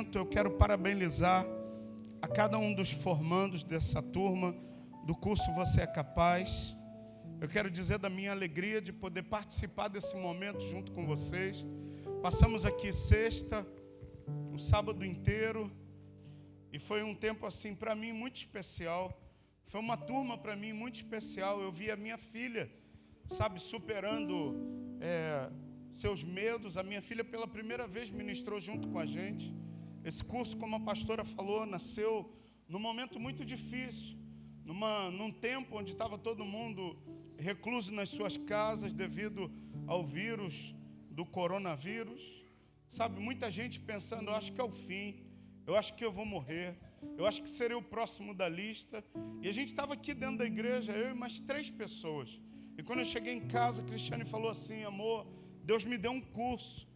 Eu quero parabenizar a cada um dos formandos dessa turma do curso Você é Capaz. Eu quero dizer da minha alegria de poder participar desse momento junto com vocês. Passamos aqui sexta, o sábado inteiro, e foi um tempo assim para mim muito especial. Foi uma turma para mim muito especial. Eu vi a minha filha, superando seus medos. A minha filha pela primeira vez ministrou junto com a gente. Esse curso, como a pastora falou, nasceu num momento muito difícil, num tempo onde estava todo mundo recluso nas suas casas devido ao vírus do coronavírus. Muita gente pensando, eu acho que é o fim, eu acho que eu vou morrer, eu acho que serei o próximo da lista. E a gente estava aqui dentro da igreja, eu e mais 3 pessoas. E quando eu cheguei em casa, a Cristiane falou assim: amor, Deus me deu um curso,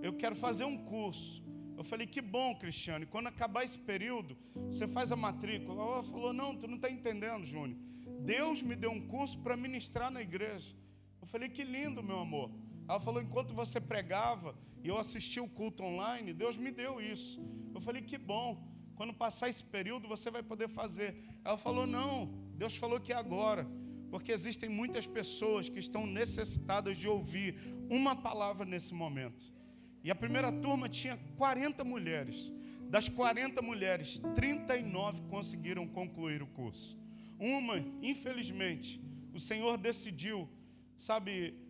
eu quero fazer um curso. Eu falei, que bom, Cristiane, quando acabar esse período, você faz a matrícula. Ela falou, não, tu não está entendendo, Júnior. Deus me deu um curso para ministrar na igreja. Eu falei, que lindo, meu amor. Ela falou, enquanto você pregava e eu assisti o culto online, Deus me deu isso. Eu falei, que bom, quando passar esse período você vai poder fazer. Ela falou, não, Deus falou que é agora, porque existem muitas pessoas que estão necessitadas de ouvir uma palavra nesse momento. E a primeira turma tinha 40 mulheres. Das 40 mulheres, 39 conseguiram concluir o curso. Uma, infelizmente, o Senhor decidiu,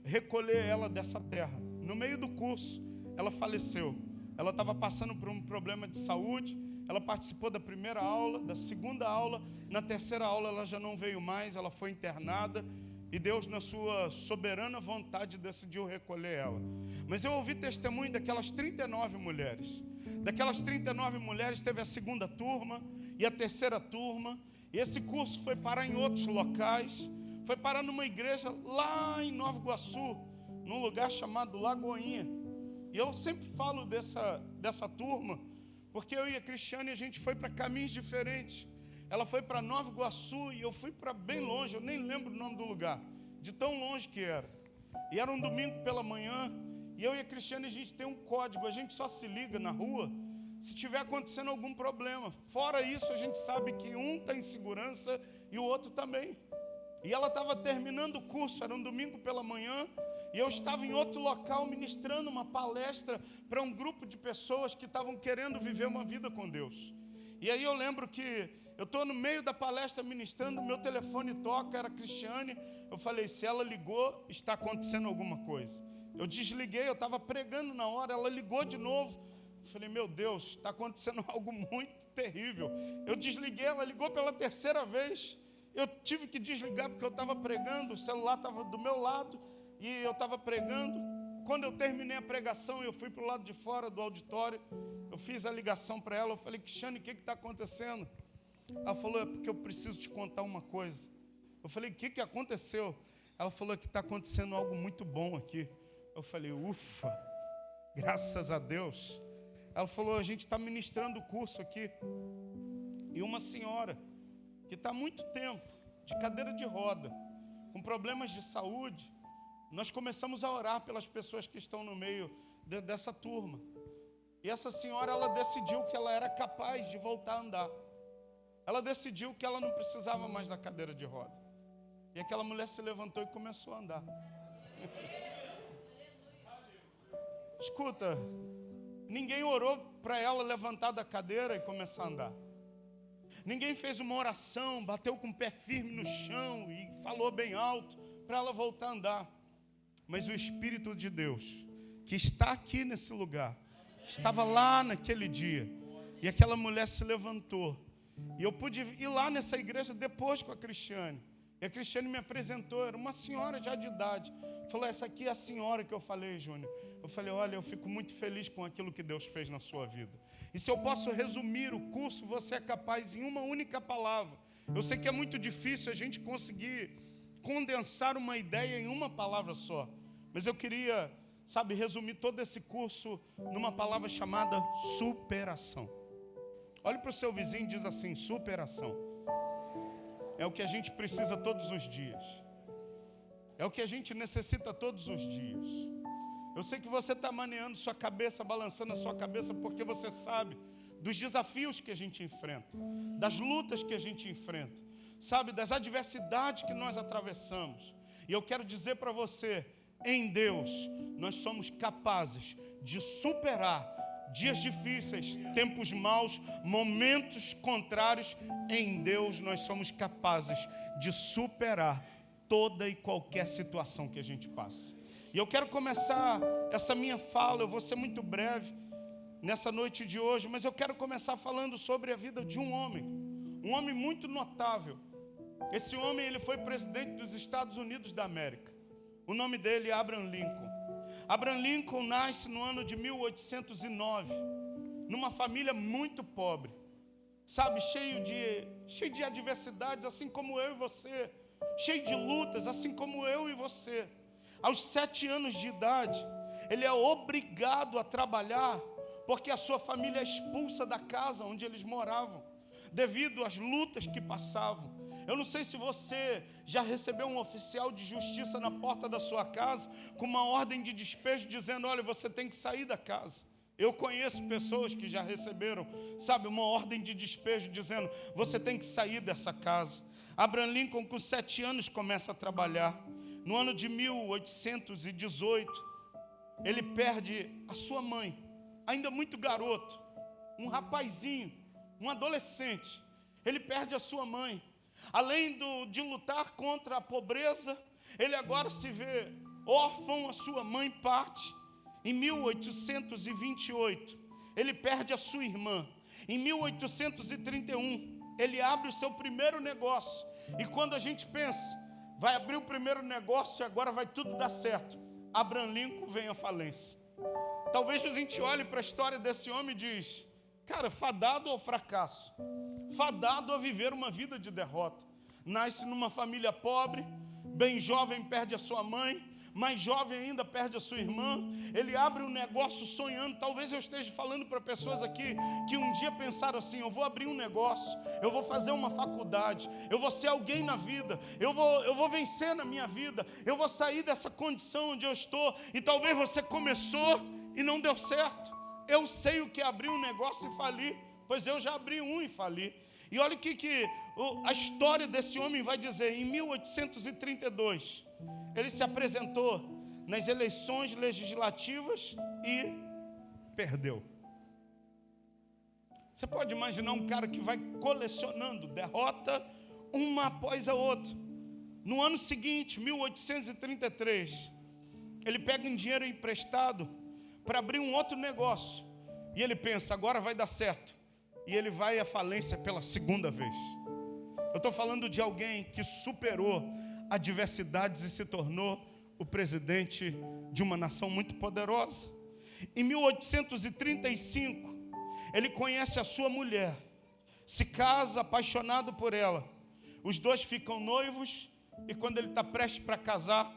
recolher ela dessa terra. No meio do curso, ela faleceu. Ela estava passando por um problema de saúde. Ela participou da primeira aula, da segunda aula. Na terceira aula, ela já não veio mais, ela foi internada. E Deus, na sua soberana vontade, decidiu recolher ela. Mas eu ouvi testemunho daquelas 39 mulheres. Daquelas 39 mulheres, teve a segunda turma e a terceira turma. E esse curso foi parar em outros locais. Foi parar numa igreja lá em Nova Iguaçu, num lugar chamado Lagoinha. E eu sempre falo dessa turma, porque eu e a Cristiane, a gente foi para caminhos diferentes. Ela foi para Nova Iguaçu e eu fui para bem longe, eu nem lembro o nome do lugar, de tão longe que era. E era um domingo pela manhã, e eu e a Cristiane, a gente tem um código, a gente só se liga na rua se tiver acontecendo algum problema. Fora isso, a gente sabe que um está em segurança e o outro também. E ela estava terminando o curso, era um domingo pela manhã, e eu estava em outro local ministrando uma palestra para um grupo de pessoas que estavam querendo viver uma vida com Deus. E aí eu lembro que eu estou no meio da palestra ministrando, meu telefone toca, era a Cristiane. Eu falei, se ela ligou, está acontecendo alguma coisa. Eu desliguei, eu estava pregando na hora, ela ligou de novo. Eu falei, meu Deus, está acontecendo algo muito terrível. Eu desliguei, ela ligou pela terceira vez. Eu tive que desligar porque eu estava pregando, o celular estava do meu lado e eu estava pregando. Quando eu terminei a pregação, eu fui para o lado de fora do auditório. Eu fiz a ligação para ela, eu falei, Cristiane, o que está acontecendo? Ela falou, é porque eu preciso te contar uma coisa. Eu falei, o que aconteceu? Ela falou que está acontecendo algo muito bom aqui. Eu falei, ufa, graças a Deus. Ela falou, a gente está ministrando o curso aqui. E uma senhora que está há muito tempo de cadeira de roda, com problemas de saúde, nós começamos a orar pelas pessoas que estão no meio dessa turma. E essa senhora, ela decidiu que ela era capaz de voltar a andar. Ela decidiu que ela não precisava mais da cadeira de roda. E aquela mulher se levantou e começou a andar. Escuta, ninguém orou para ela levantar da cadeira e começar a andar. Ninguém fez uma oração, bateu com o pé firme no chão e falou bem alto para ela voltar a andar. Mas o Espírito de Deus, que está aqui nesse lugar, estava lá naquele dia. E aquela mulher se levantou. E eu pude ir lá nessa igreja depois com a Cristiane. E a Cristiane me apresentou, era uma senhora já de idade. Falou, essa aqui é a senhora que eu falei, Júnior. Eu falei, olha, eu fico muito feliz com aquilo que Deus fez na sua vida. E se eu posso resumir o curso, Você é Capaz, em uma única palavra. Eu sei que é muito difícil a gente conseguir condensar uma ideia em uma palavra só. Mas eu queria, resumir todo esse curso numa palavra chamada superação. Olhe para o seu vizinho e diz assim, superação. É o que a gente precisa todos os dias. É o que a gente necessita todos os dias. Eu sei que você está maneando sua cabeça, balançando a sua cabeça, porque você sabe dos desafios que a gente enfrenta, das lutas que a gente enfrenta, sabe, das adversidades que nós atravessamos. E eu quero dizer para você, em Deus, nós somos capazes de superar dias difíceis, tempos maus, momentos contrários. Em Deus nós somos capazes de superar toda e qualquer situação que a gente passa. E eu quero começar essa minha fala, eu vou ser muito breve nessa noite de hoje, mas eu quero começar falando sobre a vida de um homem muito notável. Esse homem, ele foi presidente dos Estados Unidos da América. O nome dele é Abraham Lincoln. Abraham Lincoln nasce no ano de 1809, numa família muito pobre, sabe, cheio de adversidades, assim como eu e você, cheio de lutas, assim como eu e você. Aos 7 anos de idade, ele é obrigado a trabalhar, porque a sua família é expulsa da casa onde eles moravam, devido às lutas que passavam. Eu não sei se você já recebeu um oficial de justiça na porta da sua casa com uma ordem de despejo dizendo, olha, você tem que sair da casa. Eu conheço pessoas que já receberam, sabe, uma ordem de despejo dizendo, você tem que sair dessa casa. Abraham Lincoln, com 7 anos, começa a trabalhar. No ano de 1818, ele perde a sua mãe, ainda muito garoto, um rapazinho, um adolescente. Ele perde a sua mãe. Além de lutar contra a pobreza, ele agora se vê órfão, a sua mãe parte. Em 1828, ele perde a sua irmã. Em 1831, ele abre o seu primeiro negócio. E quando a gente pensa, vai abrir o primeiro negócio e agora vai tudo dar certo, Abraham Lincoln vem à falência. Talvez a gente olhe para a história desse homem e diz, cara, fadado ao fracasso, fadado a viver uma vida de derrota. Nasce numa família pobre, bem jovem perde a sua mãe, mais jovem ainda perde a sua irmã. Ele abre um negócio sonhando. Talvez eu esteja falando para pessoas aqui que um dia pensaram assim, eu vou abrir um negócio, eu vou fazer uma faculdade, eu vou ser alguém na vida, eu vou vencer na minha vida, eu vou sair dessa condição onde eu estou. E talvez você começou e não deu certo. Eu sei o que é abrir um negócio e falir, pois eu já abri um e fali. E olha o que a história desse homem vai dizer. Em 1832, ele se apresentou nas eleições legislativas e perdeu. Você pode imaginar um cara que vai colecionando derrota uma após a outra. No ano seguinte, 1833, ele pega um dinheiro emprestado para abrir um outro negócio. E ele pensa, agora vai dar certo. E ele vai à falência pela segunda vez. Eu estou falando de alguém que superou adversidades e se tornou o presidente de uma nação muito poderosa. Em 1835, ele conhece a sua mulher, se casa apaixonado por ela. Os dois ficam noivos e quando ele está prestes para casar,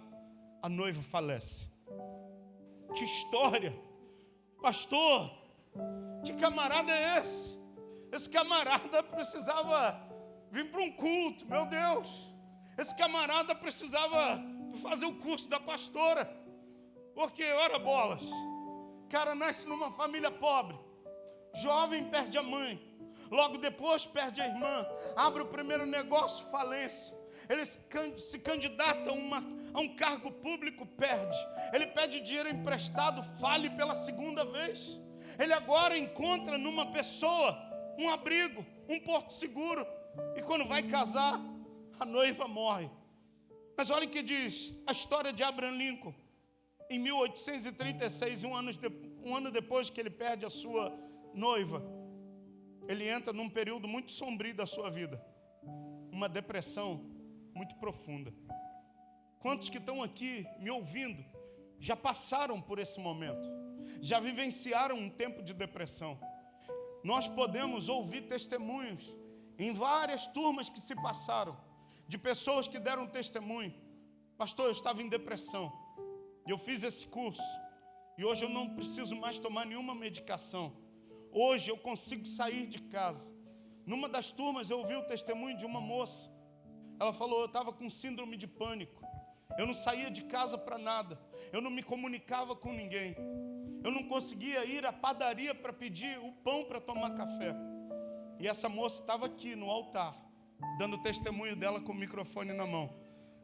a noiva falece. Que história! Pastor, que camarada é esse? Esse camarada precisava vir para um culto, meu Deus. Esse camarada precisava fazer o curso da pastora. Porque, ora bolas, o cara nasce numa família pobre, jovem perde a mãe, logo depois perde a irmã, abre o primeiro negócio, falência. Ele se candidata a um cargo público, perde. Ele pede dinheiro emprestado, fale pela segunda vez. Ele agora encontra numa pessoa um abrigo, um porto seguro. E quando vai casar, a noiva morre. Mas olha o que diz a história de Abraham Lincoln. Em 1836, um ano depois que ele perde a sua noiva, ele entra num período muito sombrio da sua vida. Uma depressão muito profunda. Quantos que estão aqui me ouvindo já passaram por esse momento? Já vivenciaram um tempo de depressão? Nós podemos ouvir testemunhos em várias turmas que se passaram, de pessoas que deram testemunho. Pastor, eu estava em depressão, e eu fiz esse curso, e hoje eu não preciso mais tomar nenhuma medicação. Hoje eu consigo sair de casa. Numa das turmas eu ouvi o testemunho de uma moça. Ela falou, eu estava com síndrome de pânico. Eu não saía de casa para nada. Eu não me comunicava com ninguém. Eu não conseguia ir à padaria para pedir o pão para tomar café. E essa moça estava aqui no altar, dando testemunho dela com o microfone na mão,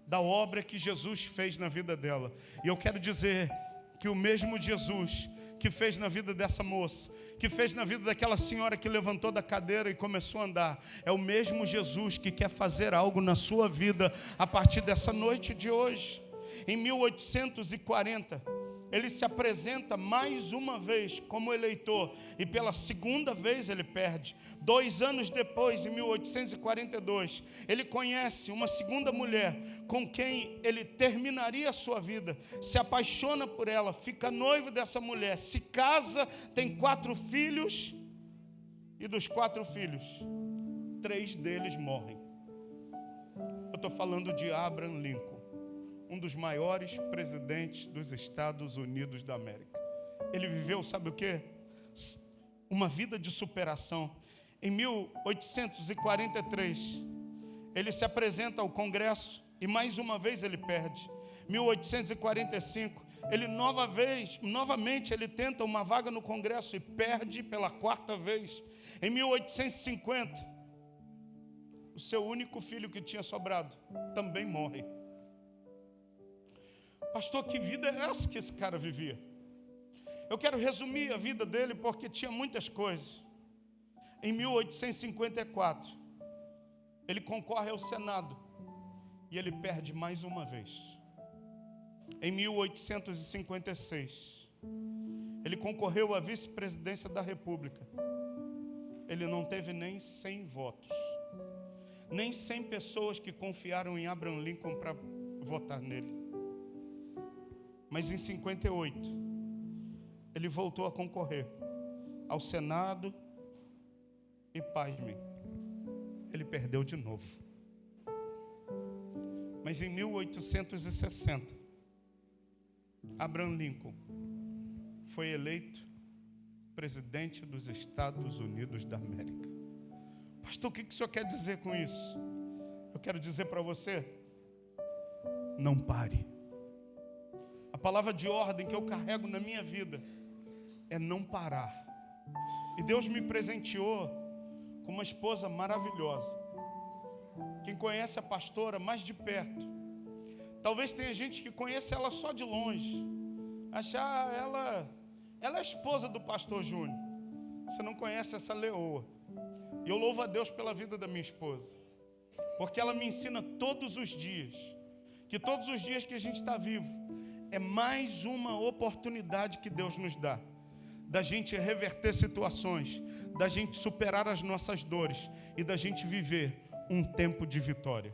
da obra que Jesus fez na vida dela. E eu quero dizer que o mesmo Jesus que fez na vida dessa moça, que fez na vida daquela senhora que levantou da cadeira e começou a andar, é o mesmo Jesus que quer fazer algo na sua vida a partir dessa noite de hoje. Em 1840, ele se apresenta mais uma vez como eleitor e pela segunda vez ele perde. 2 anos depois, em 1842, ele conhece uma segunda mulher com quem ele terminaria a sua vida, se apaixona por ela, fica noivo dessa mulher, se casa, tem 4 filhos e dos 4 filhos, 3 deles morrem. Eu estou falando de Abraham Lincoln, um dos maiores presidentes dos Estados Unidos da América. Ele viveu, sabe o quê? Uma vida de superação. Em 1843, ele se apresenta ao Congresso e mais uma vez ele perde. 1845, ele novamente ele tenta uma vaga no Congresso e perde pela 4ª vez. Em 1850, o seu único filho que tinha sobrado também morre. Pastor, que vida é essa que esse cara vivia? Eu quero resumir a vida dele porque tinha muitas coisas. Em 1854, ele concorre ao Senado e ele perde mais uma vez. Em 1856, ele concorreu à vice-presidência da República. Ele não teve nem 100 votos, nem 100 pessoas que confiaram em Abraham Lincoln para votar nele. Mas em 58, ele voltou a concorrer ao Senado e, pasmem, ele perdeu de novo. Mas em 1860, Abraham Lincoln foi eleito presidente dos Estados Unidos da América. Pastor, o que o senhor quer dizer com isso? Eu quero dizer para você, não pare. A palavra de ordem que eu carrego na minha vida é não parar. E Deus me presenteou com uma esposa maravilhosa. Quem conhece a pastora mais de perto, talvez tenha gente que conhece ela só de longe, achar ela é a esposa do pastor Júnior. Você não conhece essa leoa. E eu louvo a Deus pela vida da minha esposa, porque ela me ensina todos os dias, que todos os dias que a gente está vivo, é mais uma oportunidade que Deus nos dá, da gente reverter situações, da gente superar as nossas dores e da gente viver um tempo de vitória.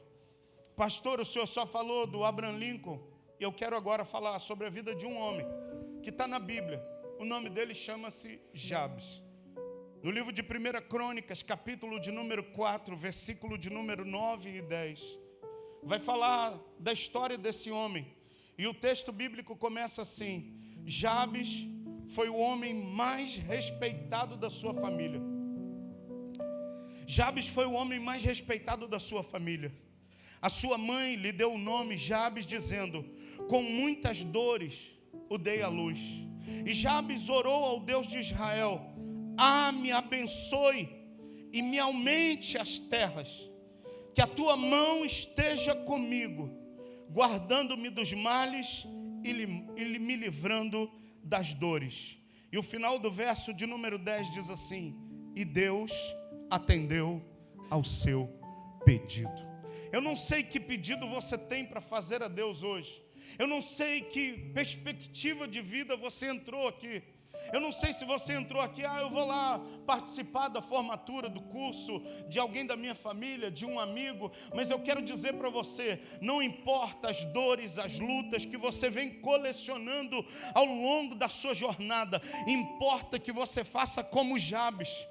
Pastor, o senhor só falou do Abraham Lincoln, e eu quero agora falar sobre a vida de um homem que está na Bíblia. O nome dele chama-se Jabes. No livro de 1 Crônicas, capítulo de número 4, versículo de número 9 e 10, vai falar da história desse homem. E o texto bíblico começa assim: Jabes foi o homem mais respeitado da sua família. Jabes foi o homem mais respeitado da sua família. A sua mãe lhe deu o nome Jabes, dizendo: com muitas dores o dei à luz. E Jabes orou ao Deus de Israel: me abençoe e me aumente as terras, que a tua mão esteja comigo, guardando-me dos males e me livrando das dores. E o final do verso de número 10 diz assim: e Deus atendeu ao seu pedido. Eu não sei que pedido você tem para fazer a Deus hoje. Eu não sei que perspectiva de vida você entrou aqui. Eu não sei se você entrou aqui, eu vou lá participar da formatura, do curso, de alguém da minha família, de um amigo. Mas eu quero dizer para você, não importa as dores, as lutas que você vem colecionando ao longo da sua jornada, importa que você faça como Jabes.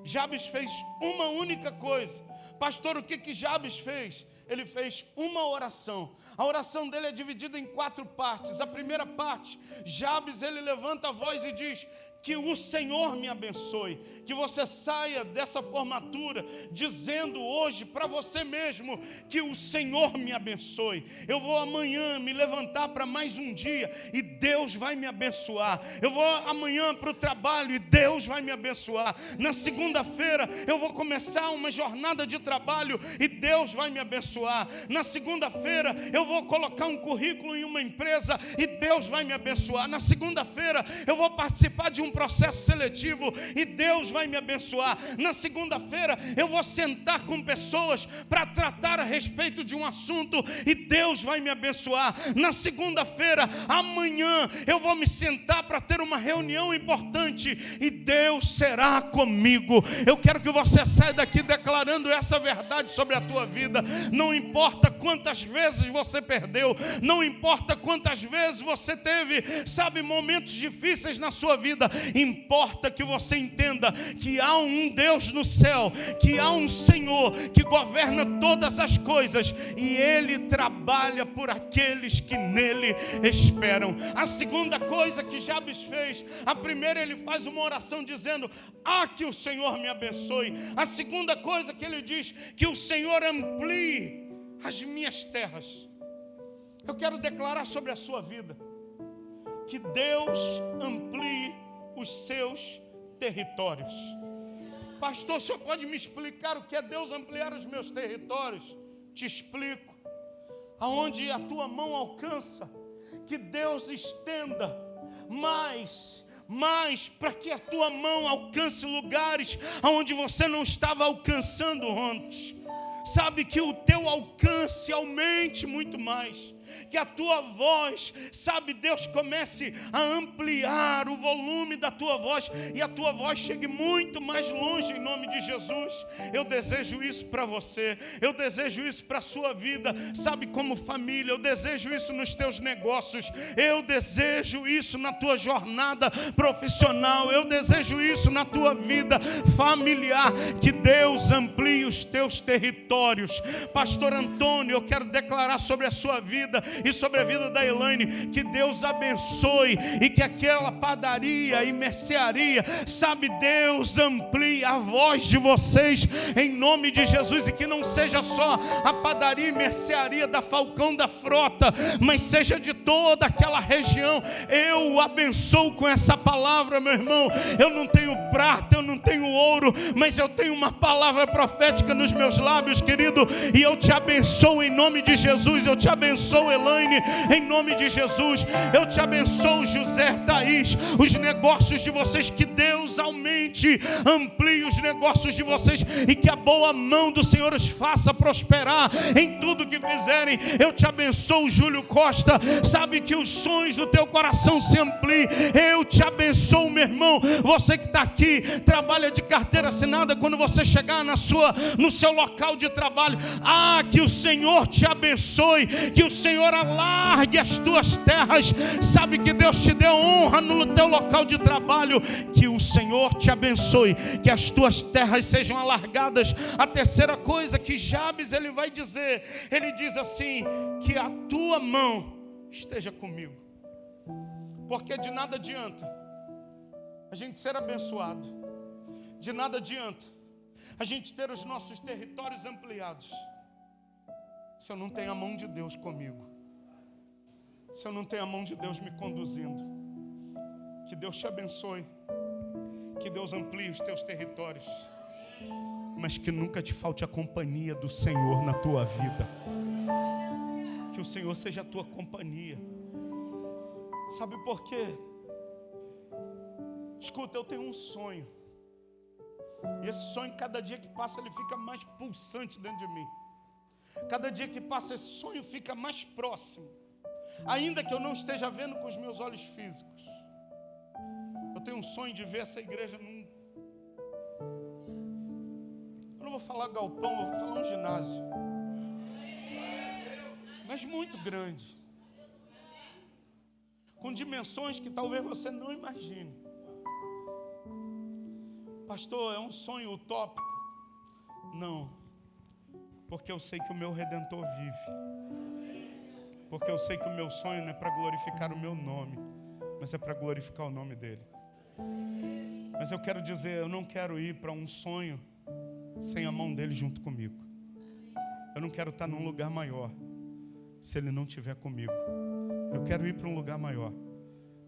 Jabes fez uma única coisa. Pastor, o que Jabes fez? Ele fez uma oração. A oração dele é dividida em 4 partes. A primeira parte, Jabes, ele levanta a voz e diz: Que o Senhor me abençoe, que você saia dessa formatura dizendo hoje para você mesmo que o Senhor me abençoe. Eu vou amanhã me levantar para mais um dia e Deus vai me abençoar. Eu vou amanhã para o trabalho e Deus vai me abençoar. Na segunda-feira eu vou começar uma jornada de trabalho e Deus vai me abençoar. Na segunda-feira eu vou colocar um currículo em uma empresa e Deus vai me abençoar. Na segunda-feira eu vou participar de um processo seletivo e Deus vai me abençoar. Na segunda-feira eu vou sentar com pessoas para tratar a respeito de um assunto e Deus vai me abençoar. Na segunda-feira, amanhã, eu vou me sentar para ter uma reunião importante e Deus será comigo. Eu quero que você saia daqui declarando essa verdade sobre a tua vida. Não importa quantas vezes você perdeu, não importa quantas vezes você teve, momentos difíceis na sua vida. Importa que você entenda que há um Deus no céu, que há um Senhor que governa todas as coisas e Ele trabalha por aqueles que nele esperam. A segunda coisa que Jabes fez, a primeira, ele faz uma oração dizendo: que o Senhor me abençoe. A segunda coisa que ele diz, que o Senhor amplie as minhas terras. Eu quero declarar sobre a sua vida que Deus amplie os seus territórios. Pastor, o senhor pode me explicar o que é Deus ampliar os meus territórios? Te explico. Aonde a tua mão alcança, que Deus estenda mais para que a tua mão alcance lugares aonde você não estava alcançando antes. Que o teu alcance aumente muito mais. Que a tua voz, Deus comece a ampliar o volume da tua voz e a tua voz chegue muito mais longe em nome de Jesus. Eu desejo isso para você, eu desejo isso para a sua vida, como família, eu desejo isso nos teus negócios, eu desejo isso na tua jornada profissional, eu desejo isso na tua vida familiar, que Deus amplie os teus territórios. Pastor Antônio, eu quero declarar sobre a sua vida e sobre a vida da Elaine, que Deus abençoe e que aquela padaria e mercearia, Deus amplie a voz de vocês em nome de Jesus, e que não seja só a padaria e mercearia da Falcão da Frota, mas seja de toda aquela região. Eu o abençoo com essa palavra, meu irmão. Eu não tenho prata, eu não tenho ouro, mas eu tenho uma palavra profética nos meus lábios, querido, e eu te abençoo em nome de Jesus. Eu te abençoo, Elaine, em nome de Jesus. Eu te abençoo, José, Thaís, os negócios de vocês, que Deus aumente, amplie os negócios de vocês e que a boa mão do Senhor os faça prosperar em tudo que fizerem. Eu te abençoo, Júlio Costa, que os sonhos do teu coração se ampliem. Eu te abençoo, meu irmão, você que está aqui, trabalha de carteira assinada, quando você chegar no seu local de trabalho, que o Senhor te abençoe, que o Senhor alargue as tuas terras, que Deus te dê honra no teu local de trabalho, que o Senhor te abençoe, que as tuas terras sejam alargadas. A terceira coisa que Jabes ele vai dizer, ele diz assim: que a tua mão esteja comigo, porque de nada adianta a gente ser abençoado, de nada adianta a gente ter os nossos territórios ampliados, se eu não tenho a mão de Deus comigo, se eu não tenho a mão de Deus me conduzindo. Que Deus te abençoe, que Deus amplie os teus territórios, mas que nunca te falte a companhia do Senhor na tua vida. Que o Senhor seja a tua companhia. Sabe por quê? Escuta, eu tenho um sonho, e esse sonho, cada dia que passa, ele fica mais pulsante dentro de mim. Cada dia que passa, esse sonho fica mais próximo, ainda que eu não esteja vendo com os meus olhos físicos. Eu tenho um sonho de ver essa igreja eu não vou falar galpão, eu vou falar um ginásio, mas muito grande, com dimensões que talvez você não imagine. Pastor, é um sonho utópico? Não, porque eu sei que o meu Redentor vive, porque eu sei que o meu sonho não é para glorificar o meu nome, mas é para glorificar o nome dele. Mas eu quero dizer, eu não quero ir para um sonho sem a mão dele junto comigo. Eu não quero estar num lugar maior se ele não estiver comigo. Eu quero ir para um lugar maior,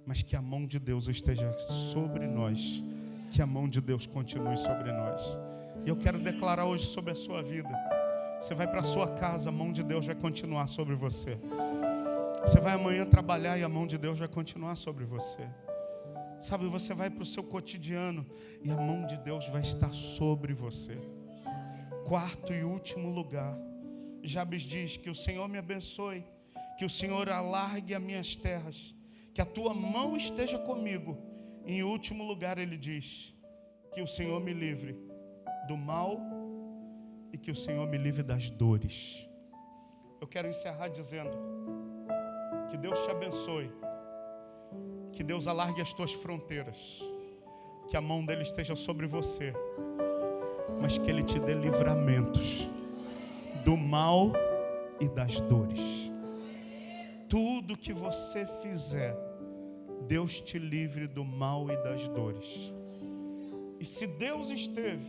mas que a mão de Deus esteja sobre nós, que a mão de Deus continue sobre nós. E eu quero declarar hoje sobre a sua vida. Você vai para a sua casa, a mão de Deus vai continuar sobre você. Você vai amanhã trabalhar e a mão de Deus vai continuar sobre você. Sabe, você vai para o seu cotidiano e a mão de Deus vai estar sobre você. Quarto e último lugar, Jabes diz: que o Senhor me abençoe, que o Senhor alargue as minhas terras, que a tua mão esteja comigo. E em último lugar ele diz: que o Senhor me livre do mal e que o Senhor me livre das dores. Eu quero encerrar dizendo: que Deus te abençoe, que Deus alargue as tuas fronteiras, que a mão dele esteja sobre você, mas que ele te dê livramentos do mal e das dores. Tudo que você fizer, Deus te livre do mal e das dores. E se Deus esteve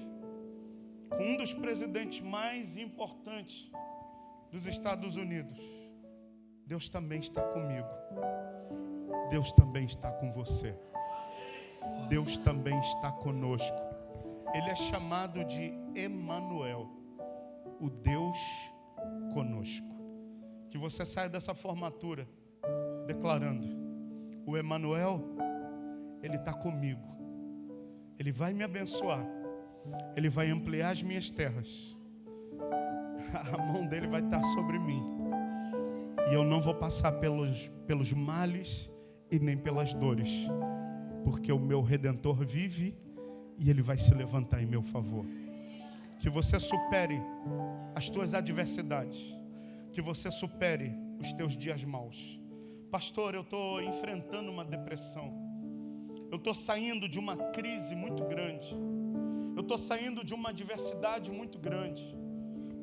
com um dos presidentes mais importantes dos Estados Unidos, Deus também está comigo. Deus também está com você. Deus também está conosco. Ele é chamado de Emanuel, o Deus conosco. Que você saia dessa formatura declarando: o Emanuel, ele está comigo. Ele vai me abençoar. Ele vai ampliar as minhas terras. A mão dele vai estar sobre mim. E eu não vou passar pelos males e nem pelas dores, porque o meu Redentor vive e ele vai se levantar em meu favor. Que você supere as tuas adversidades, que você supere os teus dias maus. Pastor, eu estou enfrentando uma depressão, eu estou saindo de uma crise muito grande, eu estou saindo de uma adversidade muito grande.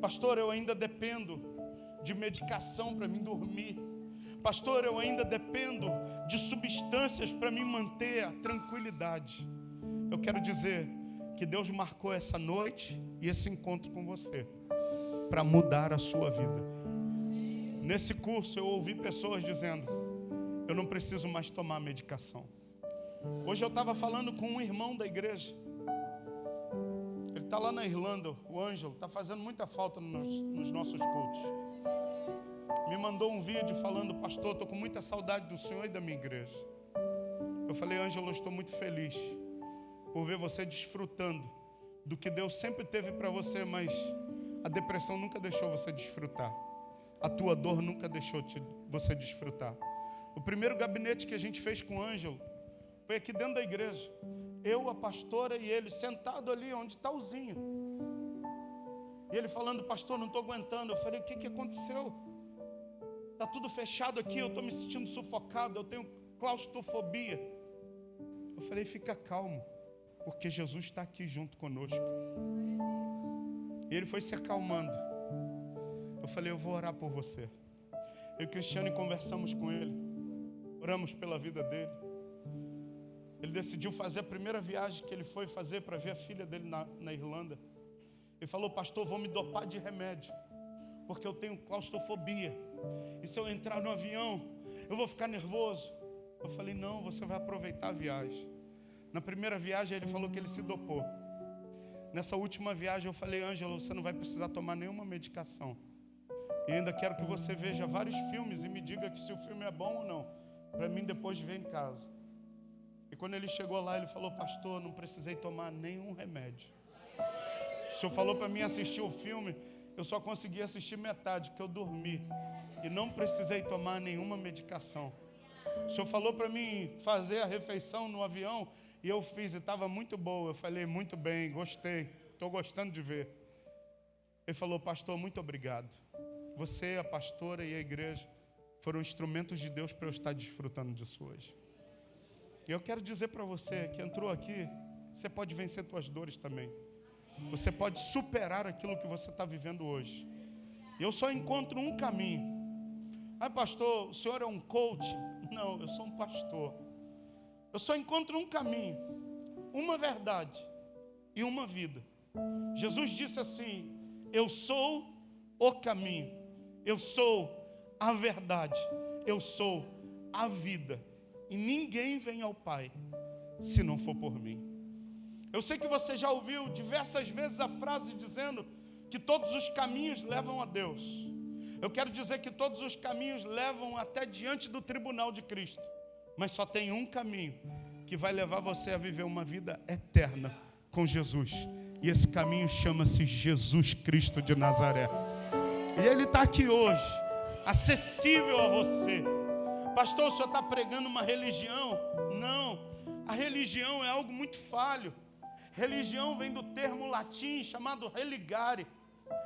Pastor, eu ainda dependo de medicação para mim dormir. Pastor, eu ainda dependo de substâncias para me manter a tranquilidade. Eu quero dizer que Deus marcou essa noite e esse encontro com você para mudar a sua vida. Nesse curso eu ouvi pessoas dizendo: eu não preciso mais tomar medicação. Hoje eu estava falando com um irmão da igreja. Ele está lá na Irlanda, o Ângelo, está fazendo muita falta nos nossos cultos. Me mandou um vídeo falando: pastor, estou com muita saudade do senhor e da minha igreja. Eu falei: Ângelo, eu estou muito feliz por ver você desfrutando do que Deus sempre teve para você, mas a depressão nunca deixou você desfrutar. A tua dor nunca deixou você desfrutar. O primeiro gabinete que a gente fez com o Ângelo foi aqui dentro da igreja. Eu, a pastora e ele, sentado ali onde está o Zinho. E ele falando: pastor, não estou aguentando. Eu falei: o que aconteceu? Está tudo fechado aqui, eu estou me sentindo sufocado, eu tenho claustrofobia. Eu falei: fica calmo, porque Jesus está aqui junto conosco. E ele foi se acalmando. Eu falei: eu vou orar por você. Eu e o Cristiano conversamos com ele, oramos pela vida dele. Ele decidiu fazer a primeira viagem que ele foi fazer para ver a filha dele na Irlanda. Ele falou: pastor, vou me dopar de remédio, porque eu tenho claustrofobia. E se eu entrar no avião, eu vou ficar nervoso. Eu falei: não, você vai aproveitar a viagem. Na primeira viagem ele falou que ele se dopou. Nessa última viagem eu falei: Ângelo, você não vai precisar tomar nenhuma medicação. E ainda quero que você veja vários filmes e me diga que se o filme é bom ou não, para mim depois de ver em casa. E quando ele chegou lá, ele falou: pastor, não precisei tomar nenhum remédio. O senhor falou para mim assistir o filme, eu só consegui assistir metade, porque eu dormi. E não precisei tomar nenhuma medicação. O senhor falou para mim fazer a refeição no avião, e eu fiz, e estava muito boa. Eu falei: muito bem, gostei, estou gostando de ver. Ele falou: pastor, muito obrigado. Você, a pastora e a igreja foram instrumentos de Deus para eu estar desfrutando disso hoje. E eu quero dizer para você que entrou aqui, você pode vencer suas dores também. Você pode superar aquilo que você está vivendo hoje. E eu só encontro um caminho. Ah, pastor, o senhor é um coach? Não, eu sou um pastor. Eu só encontro um caminho. uma verdade e uma vida. Jesus disse assim: eu sou o caminho, eu sou a verdade, eu sou a vida, e ninguém vem ao Pai se não for por mim. Eu sei que você já ouviu diversas vezes a frase dizendo que todos os caminhos levam a Deus. Eu quero dizer que todos os caminhos levam até diante do tribunal de Cristo, mas só tem um caminho que vai levar você a viver uma vida eterna com Jesus, e esse caminho chama-se Jesus Cristo de Nazaré. E Ele está aqui hoje, acessível a você. Pastor, o senhor está pregando uma religião? Não, a religião é algo muito falho. Religião vem do termo latim chamado religare.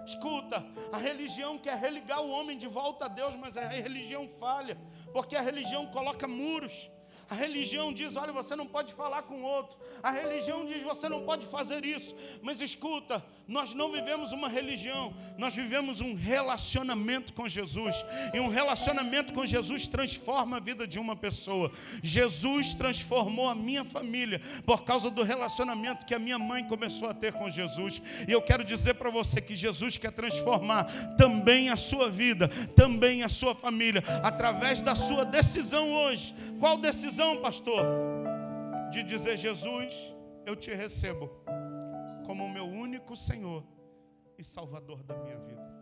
Escuta, a religião quer religar o homem de volta a Deus, mas a religião falha, porque a religião coloca muros. A religião diz: olha, você não pode falar com o outro. A religião diz: você não pode fazer isso. Mas escuta, nós não vivemos uma religião, nós vivemos um relacionamento com Jesus. E um relacionamento com Jesus transforma a vida de uma pessoa. Jesus transformou a minha família por causa do relacionamento que a minha mãe começou a ter com Jesus. E eu quero dizer para você que Jesus quer transformar também a sua vida, também a sua família, através da sua decisão hoje. Qual decisão, pastor? De dizer: Jesus, eu te recebo como o meu único Senhor e Salvador da minha vida.